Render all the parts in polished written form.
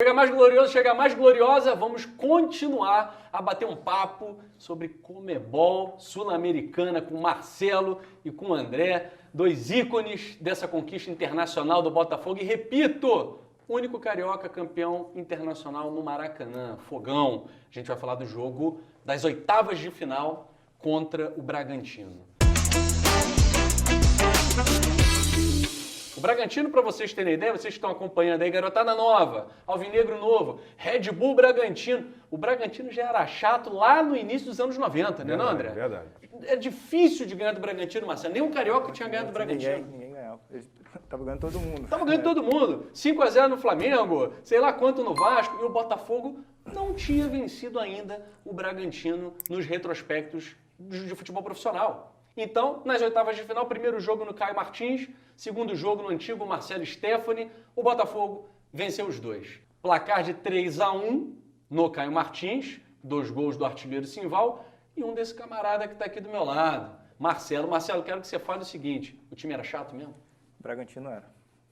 Chega mais glorioso, chega mais gloriosa, vamos continuar a bater um papo sobre Conmebol Sul-Americana com Marcelo e com André, dois ícones dessa conquista internacional do Botafogo. E repito, único carioca campeão internacional no Maracanã, Fogão. A gente vai falar do jogo das oitavas de final contra o Bragantino. O Bragantino, para vocês terem ideia, vocês estão acompanhando aí, garotada nova, Alvinegro novo, Red Bull Bragantino. O Bragantino já era chato lá no início dos anos 90, né, não, André? Verdade. É difícil de ganhar do Bragantino, Marcelo. Nem um carioca tinha ganhado do Bragantino. Ninguém ganhava. Tava ganhando todo mundo. Tava ganhando todo mundo. 5-0 no Flamengo, sei lá quanto no Vasco. E o Botafogo não tinha vencido ainda o Bragantino nos retrospectos de futebol profissional. Então, nas oitavas de final, primeiro jogo no Caio Martins, segundo jogo no antigo Marcelo Stefani, o Botafogo venceu os dois. Placar de 3-1 no Caio Martins, 2 gols do artilheiro Simval e um desse camarada que está aqui do meu lado, Marcelo. Marcelo, quero que você fale o seguinte, o time era chato mesmo? Bragantino era.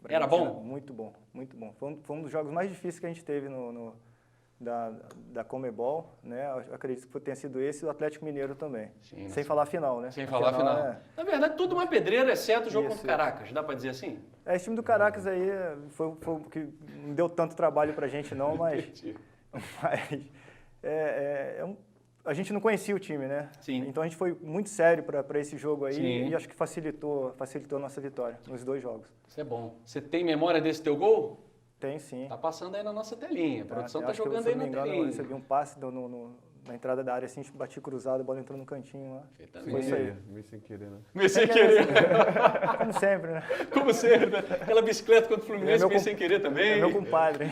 Era bom? Muito bom, muito bom. Foi um dos jogos mais difíceis que a gente teve da Conmebol, né? Eu acredito que tenha sido esse e o Atlético Mineiro também. Sim, sem falar a final, né? Sem falar a final. Na verdade, tudo uma pedreira, exceto o jogo Isso, contra o Caracas, dá pra dizer assim? Esse time do Caracas aí foi o que não deu tanto trabalho pra gente não, mas a gente não conhecia o time, né? Sim. Então a gente foi muito sério para esse jogo aí. Sim. E acho que facilitou a nossa vitória nos dois jogos. Isso é bom. Você tem memória desse teu gol? Tem sim. Tá passando aí na nossa telinha. A produção tá Acho que, jogando se aí eu não na me engano, eu telinha. recebi um passe na entrada da área, assim, bati cruzado, a bola entrou no cantinho lá. Foi isso aí. Meio sem querer, né? Meio sem querer. Como sempre, né? Como sempre, né? Aquela bicicleta contra o Fluminense, É meio sem querer também. É meu compadre.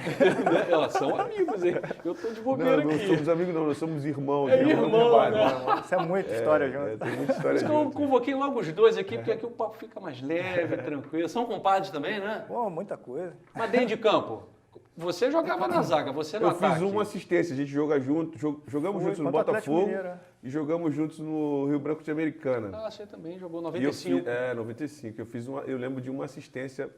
Elas são amigos, hein? Eu tô de bobeira Não, não aqui. somos amigos não, nós somos irmãos. É irmão, né? Isso é muita história junto. Tem muita história Por isso que eu junto. convoquei logo os dois aqui, porque aqui o papo fica mais leve, tranquilo. São compadres também, né? Pô, muita coisa. Mas dentro de campo, você jogava na zaga, você no Eu ataque. fiz uma assistência, a gente joga junto, jogamos juntos no contra o Atlético Botafogo Mineiro. e jogamos juntos no Rio Branco de Americana. Ah, você também jogou E eu 95. fiz, 95. Eu lembro de uma assistência.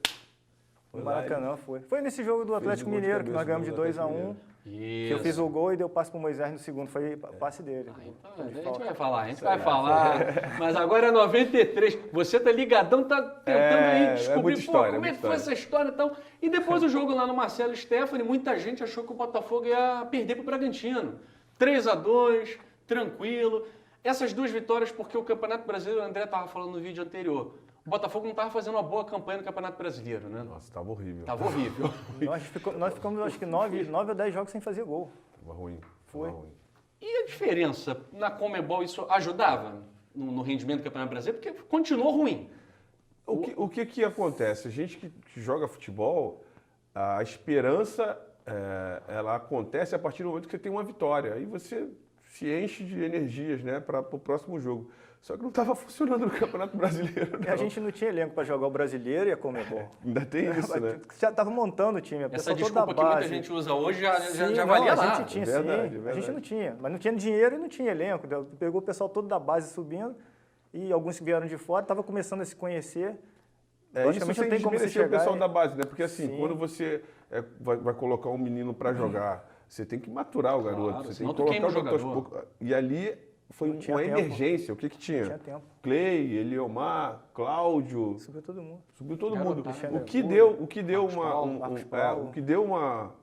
No Maracanã foi. Foi nesse jogo do Atlético gol de Mineiro, que nós cabeça ganhamos de do 2-1. Atlético Que eu fiz o gol e deu passe pro Moisés no segundo. Foi passe dele. Então, a gente vai falar, Mas agora é 93. Você tá ligadão, tá tentando aí descobrir muita história, como é muita que foi essa história e tal. E depois o jogo lá no Marcelo Stefani, muita gente achou que o Botafogo ia perder pro Bragantino. 3-2, tranquilo. Essas duas vitórias, porque o Campeonato Brasileiro, o André tava falando no vídeo anterior, o Botafogo não estava fazendo uma boa campanha no Campeonato Brasileiro, né? Nossa, tava horrível. Tava horrível. Nós ficamos, acho que 9 ou 10 jogos sem fazer gol. Tava ruim. Foi. Tava ruim. E a diferença na Conmebol, isso ajudava no rendimento do Campeonato Brasileiro? Porque continuou ruim. O que acontece? A gente que joga futebol, a esperança, ela acontece a partir do momento que você tem uma vitória. Aí você se enche de energias, né, para o próximo jogo. Só que não estava funcionando no Campeonato Brasileiro. E a gente não tinha elenco para jogar o Brasileiro e a Conmebol. Ainda tem isso, né? Já estava montando o time. A Essa pessoa toda desculpa da que base. muita gente usa hoje já Sim, valia não, lá. A gente tinha, Verdade, sim. verdade. A gente não tinha. Mas não tinha dinheiro e não tinha elenco. Pegou o pessoal todo da base subindo e alguns que vieram de fora, estava começando a se conhecer. Isso sem desmerecer o pessoal da base, né? Porque assim, Sim. quando você vai colocar um menino para jogar, você tem que maturar o garoto. Claro, Você senão tem que tu queima colocar o o garoto aos poucos. E ali foi Não tinha uma tempo. emergência. O que tinha? Não tinha tempo. Clay, Eliomar, Cláudio, Subiu todo mundo. subiu todo Garoto, mundo. Cristiano O que deu uma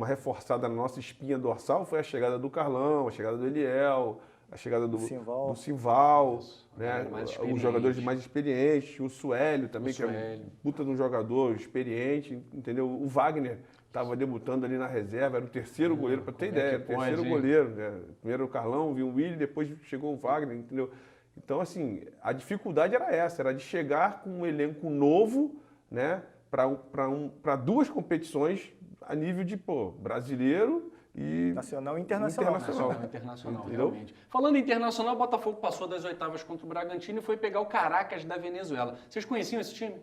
reforçada na nossa espinha dorsal foi a chegada do Carlão, a chegada do Eliel, a chegada do Simval, né? Os jogadores mais experientes, o Suélio também, que é um puta de um jogador experiente, entendeu? O Wagner estava debutando ali na reserva, era o terceiro goleiro, para ter ideia, era o terceiro goleiro. Né? Primeiro o Carlão, viu o Willi, depois chegou o Wagner, entendeu? Então, assim, a dificuldade era essa, era de chegar com um elenco novo, né, para duas competições a nível de, brasileiro e Nacional e internacional. Internacional, realmente. Falando em internacional, o Botafogo passou das oitavas contra o Bragantino e foi pegar o Caracas da Venezuela. Vocês conheciam esse time?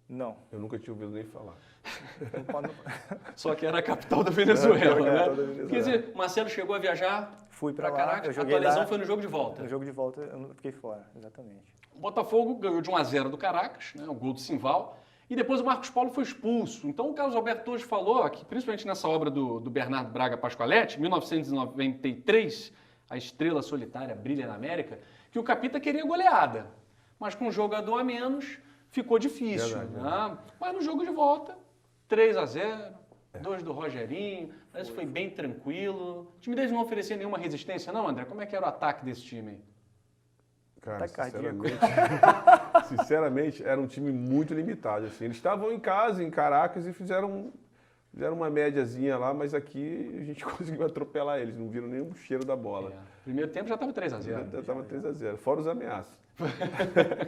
Não. Eu nunca tinha ouvido nem falar. Só que era a capital da Venezuela, né? capital da Venezuela. Quer dizer, Marcelo chegou a viajar Fui para lá. Caracas, Eu a joguei tua lesão lá. foi no jogo de volta. No jogo de volta eu fiquei fora, exatamente. O Botafogo ganhou de 1-0 do Caracas, né? O gol do Simval. E depois o Marcos Paulo foi expulso. Então o Carlos Alberto Torres falou, que principalmente nessa obra do Bernardo Braga Pascoaletti, 1993, A Estrela Solitária Brilha na América, que o Capita queria goleada. Mas com um jogador a menos, ficou difícil. Né? Mas no jogo de volta, 3-0, 2 do Rogerinho, parece que foi bem tranquilo. O time deles não oferecia nenhuma resistência, não, André? Como é que era o ataque desse time? Cara, sinceramente, era um time muito limitado. Assim. Eles estavam em casa, em Caracas, e fizeram uma médiazinha lá, mas aqui a gente conseguiu atropelar eles, não viram nenhum cheiro da bola. Primeiro tempo já estava 3-0. Já estava 3-0, fora os ameaças.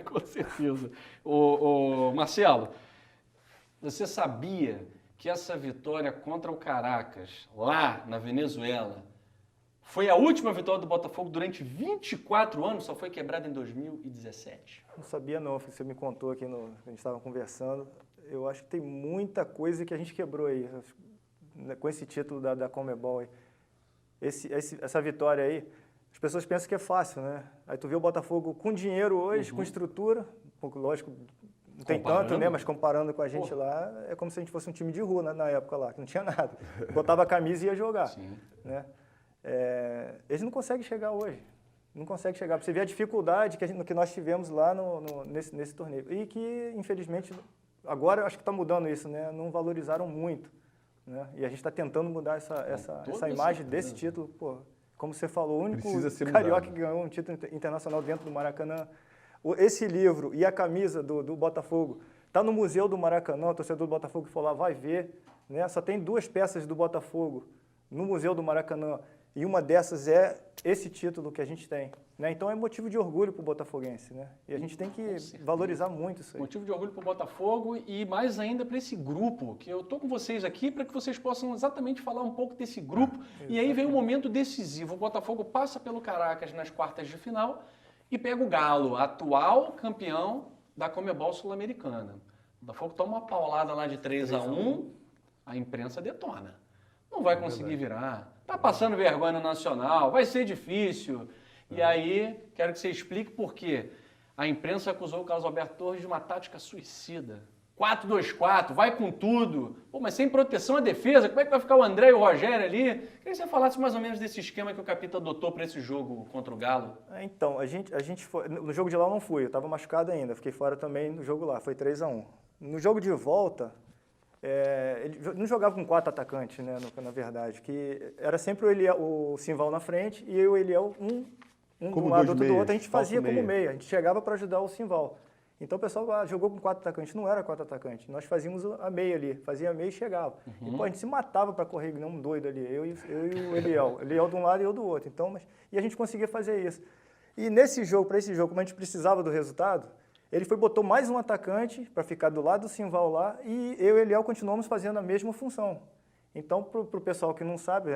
Com certeza. Ô, Marcelo, você sabia que essa vitória contra o Caracas, lá na Venezuela, foi a última vitória do Botafogo durante 24 anos, só foi quebrada em 2017? Não sabia não, você me contou aqui, a gente estava conversando. Eu acho que tem muita coisa que a gente quebrou aí, com esse título da Conmebol aí. Essa vitória aí, as pessoas pensam que é fácil, né? Aí tu vê o Botafogo com dinheiro hoje, com estrutura, um pouco lógico, não tem tanto, né? Mas comparando com a gente lá, é como se a gente fosse um time de rua na época lá, que não tinha nada. Botava a camisa e ia jogar. Sim. Né? Eles não conseguem chegar hoje. Não conseguem chegar. Pra você ver a dificuldade que nós tivemos lá nesse torneio. E que, infelizmente, agora eu acho que está mudando isso, né? Não valorizaram muito. Né? E a gente está tentando mudar essa imagem desse título. Pô, como você falou, o único carioca que ganhou um título internacional dentro do Maracanã. Esse livro e a camisa do Botafogo está no Museu do Maracanã. O torcedor do Botafogo que for lá vai ver. Né? Só tem 2 peças do Botafogo no Museu do Maracanã. E uma dessas é esse título que a gente tem. Né? Então é motivo de orgulho para o botafoguense. Né? E a gente tem que valorizar muito isso aí. Motivo de orgulho para o Botafogo e mais ainda para esse grupo, que eu estou com vocês aqui para que vocês possam exatamente falar um pouco desse grupo. E aí vem o momento decisivo. O Botafogo passa pelo Caracas nas quartas de final e pega o Galo, atual campeão da Conmebol Sul-Americana. O Botafogo toma uma paulada lá de 3-1, a imprensa detona. Não vai conseguir virar. Está passando vergonha no Nacional, vai ser difícil. E aí, quero que você explique por quê. A imprensa acusou o Carlos Alberto Torres de uma tática suicida. 4-2-4, vai com tudo. Pô, mas sem proteção à defesa, como é que vai ficar o André e o Rogério ali? Queria que você falasse mais ou menos desse esquema que o Capita adotou para esse jogo contra o Galo. Então, a gente foi, no jogo de lá eu não fui, eu estava machucado ainda, fiquei fora também no jogo lá, foi 3-1. No jogo de volta, ele não jogava com 4 atacantes, né, na verdade, que era sempre o Simval na frente e eu e o Eliel, um de um lado, outro do outro, a gente fazia como meia, a gente chegava para ajudar o Simval. Então o pessoal jogou com 4 atacantes, não era 4 atacantes, nós fazíamos a meia ali, fazia a meia e chegava. E pô, a gente se matava para correr, não um doido ali, eu e o Eliel de um lado e eu do outro. Então, e a gente conseguia fazer isso. E nesse jogo, para esse jogo, como a gente precisava do resultado, ele botou mais um atacante para ficar do lado do Simval lá e eu e o Eliel continuamos fazendo a mesma função. Então, para o pessoal que não sabe,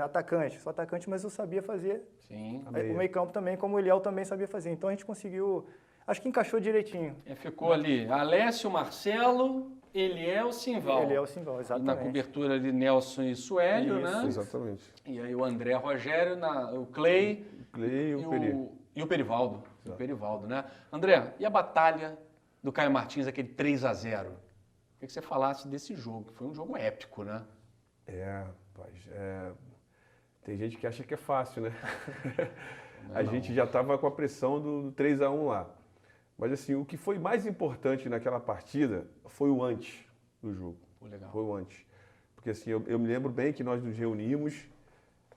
sou atacante, mas eu sabia fazer o meio campo também, como o Eliel também sabia fazer. Então a gente conseguiu, acho que encaixou direitinho. Ficou ali Alessio, Marcelo, Eliel, Simval. Eliel, Simval, exatamente. E na cobertura ali Nelson e Suélio, né? Exatamente. E aí o André Rogério, o Clay e o Perivaldo. O Perivaldo, né? André, e a batalha do Caio Martins, aquele 3-0? Queria que você falasse desse jogo, que foi um jogo épico, né? Rapaz, tem gente que acha que é fácil, né? A gente já estava com a pressão do 3-1 lá. Mas assim, o que foi mais importante naquela partida foi o antes do jogo. Legal. Foi o antes. Porque assim, eu me lembro bem que nós nos reunimos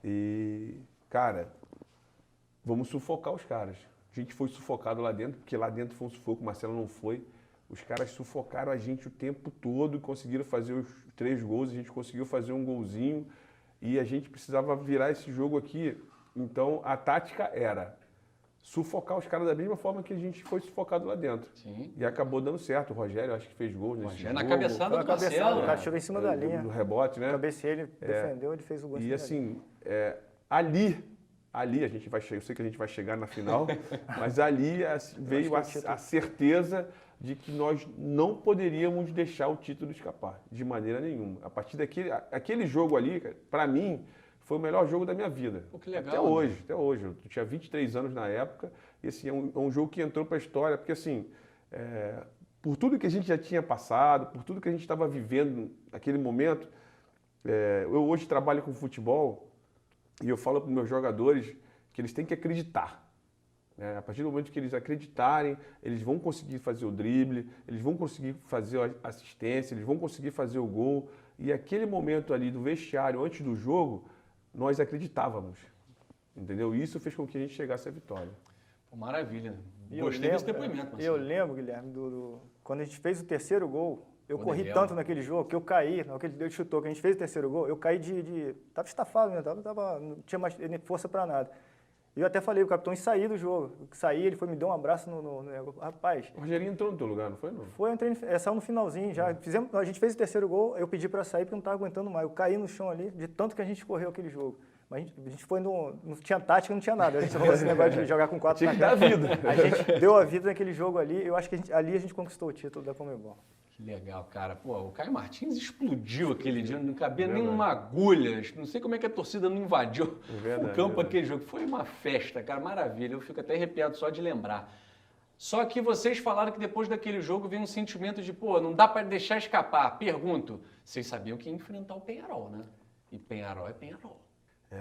e, cara, vamos sufocar os caras. A gente foi sufocado lá dentro, porque lá dentro foi um sufoco, o Marcelo não foi. Os caras sufocaram a gente o tempo todo e conseguiram fazer os 3 gols, a gente conseguiu fazer um golzinho e a gente precisava virar esse jogo aqui. Então, a tática era sufocar os caras da mesma forma que a gente foi sufocado lá dentro. Sim. E acabou dando certo. O Rogério, acho que fez gol nesse jogo. Na cabeçada do Marcelo. O cara tirou em cima da linha. Do rebote, né? Cabeceou, ele defendeu, ele fez o gol. E assim, ali a gente vai chegar, eu sei que a gente vai chegar na final, mas ali veio a certeza de que nós não poderíamos deixar o título escapar, de maneira nenhuma. A partir aquele jogo ali, para mim, foi o melhor jogo da minha vida. Pô, que legal, até hoje. Eu tinha 23 anos na época, e assim, é um jogo que entrou para a história, porque assim, por tudo que a gente já tinha passado, por tudo que a gente estava vivendo naquele momento, eu hoje trabalho com futebol e eu falo para os meus jogadores que eles têm que acreditar. A partir do momento que eles acreditarem, eles vão conseguir fazer o drible, eles vão conseguir fazer a assistência, eles vão conseguir fazer o gol. E aquele momento ali do vestiário, antes do jogo, nós acreditávamos. Entendeu? E isso fez com que a gente chegasse à vitória. Pô, maravilha. Gostei desse depoimento, Marcelo. Eu lembro, Guilherme, quando a gente fez o terceiro gol, eu corri tanto naquele jogo que eu caí, naquele Deus chutou, que a gente fez o terceiro gol, eu caí tava estafado, né? Não tinha mais força para nada. E eu até falei pro capitão em sair do jogo. Saí, ele foi me deu um abraço no rapaz. O Rogerinho entrou no teu lugar, não foi? Não? Foi, eu entrei, saiu no finalzinho já. A gente fez o terceiro gol, eu pedi para sair porque não estava aguentando mais. Eu caí no chão ali, de tanto que a gente correu aquele jogo. Mas a gente foi não tinha tática, não tinha nada. A gente falou esse negócio de jogar com 4 tinha que dar vida. A gente deu a vida naquele jogo ali. Eu acho que ali a gente conquistou o título da Conmebol. Que legal, cara. Pô, o Caio Martins explodiu aquele dia, não cabia nem uma agulha. Não sei como é que a torcida não invadiu o campo aquele jogo. Foi uma festa, cara, maravilha. Eu fico até arrepiado só de lembrar. Só que vocês falaram que depois daquele jogo veio um sentimento de, pô, não dá para deixar escapar. Pergunto, vocês sabiam que ia enfrentar o Peñarol, né? E Peñarol é Peñarol.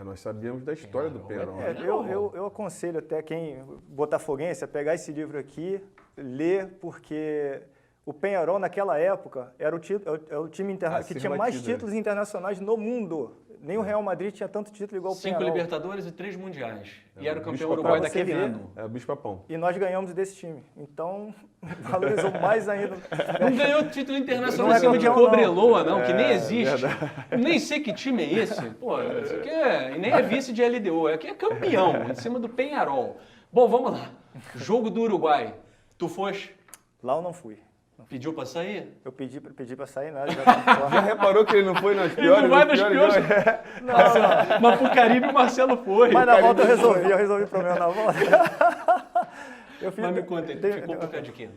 Nós sabíamos da história do Peñarol. Eu aconselho até quem botafoguense a pegar esse livro aqui, ler, porque o Peñarol naquela época era o time que tinha mais títulos internacionais no mundo. Nem o Real Madrid tinha tanto título igual o Peñarol. 5 Libertadores e 3 Mundiais. E era o campeão uruguai daquele ano. É o Bicho-Papão. E nós ganhamos desse time. Então, valorizou mais ainda. Não ganhou título internacional em cima de Cobreloa, não, que nem existe. Nem sei que time é esse. Pô, isso aqui e nem é vice de LDU. Aqui é campeão, em cima do Peñarol. Bom, vamos lá. Jogo do Uruguai. Tu foste? Lá eu não fui. Pediu pra sair? Eu pedi pra sair, nada. Já reparou que ele não foi nas piores? Ele não vai nas piores. Não. Mas pro Caribe o Marcelo foi. Mas na volta eu resolvi o problema na volta. Mas me conta, ele ficou por causa de quê?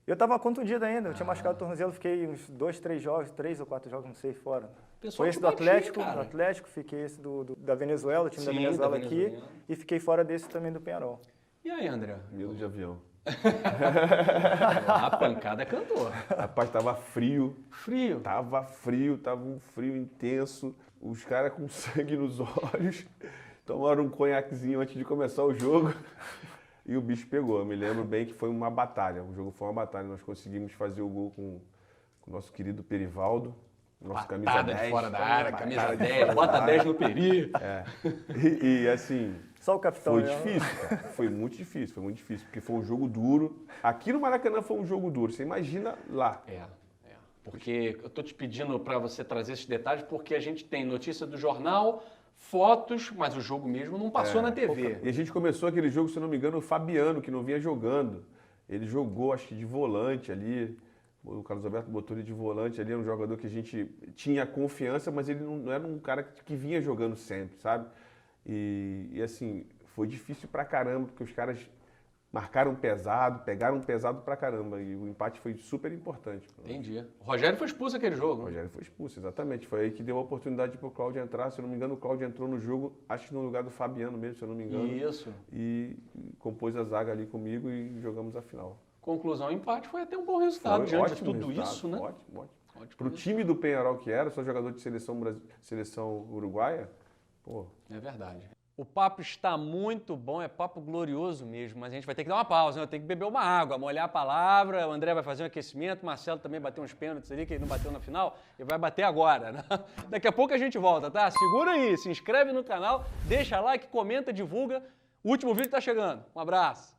Eu estava contundido ainda, eu tinha machucado o tornozelo, fiquei uns 2, 3 jogos, 3 ou 4 jogos, não sei, fora. Foi esse do Atlético, fiquei esse da Venezuela, o time da Venezuela aqui, e fiquei fora desse também do Peñarol. E aí, André? Medo de avião. A pancada cantou. Rapaz, tava frio. Frio? Tava um frio intenso. Os caras com sangue nos olhos. Tomaram um conhaquezinho antes de começar o jogo. E o bicho pegou. Eu me lembro bem que foi uma batalha. O jogo foi uma batalha. Nós conseguimos fazer o gol com o nosso querido Perivaldo. Nosso camisa 10. De fora da área, camisa 10, bota 10 no peri. E assim... Só o capitão. Foi difícil, cara. Foi muito difícil, porque foi um jogo duro. Aqui no Maracanã foi um jogo duro, você imagina lá. Porque eu tô te pedindo para você trazer esses detalhes, porque a gente tem notícia do jornal, fotos, mas o jogo mesmo não passou na TV. E a gente começou aquele jogo, se eu não me engano, o Fabiano, que não vinha jogando. Ele jogou, acho que de volante ali. O Carlos Alberto botou ele de volante ali, era um jogador que a gente tinha confiança, mas ele não era um cara que vinha jogando sempre, sabe? E assim, foi difícil pra caramba, porque os caras marcaram pesado, pegaram pesado pra caramba. E o empate foi super importante. Entendi. O Rogério foi expulso naquele jogo. O Rogério foi expulso, exatamente. Foi aí que deu a oportunidade pro Cláudio entrar. Se eu não me engano, o Cláudio entrou no jogo, acho que no lugar do Fabiano mesmo, se eu não me engano. Isso. E compôs a zaga ali comigo e jogamos a final. Conclusão, empate foi até um bom resultado diante de tudo isso, né? Ótimo. Pro time do Peñarol que era, só jogador de seleção uruguaia, pô. É verdade. O papo está muito bom, é papo glorioso mesmo, mas a gente vai ter que dar uma pausa, né? Tem que beber uma água, molhar a palavra, o André vai fazer um aquecimento, o Marcelo também bateu uns pênaltis ali, que ele não bateu na final, e vai bater agora, né? Daqui a pouco a gente volta, tá? Segura aí, se inscreve no canal, deixa like, comenta, divulga. O último vídeo tá chegando. Um abraço.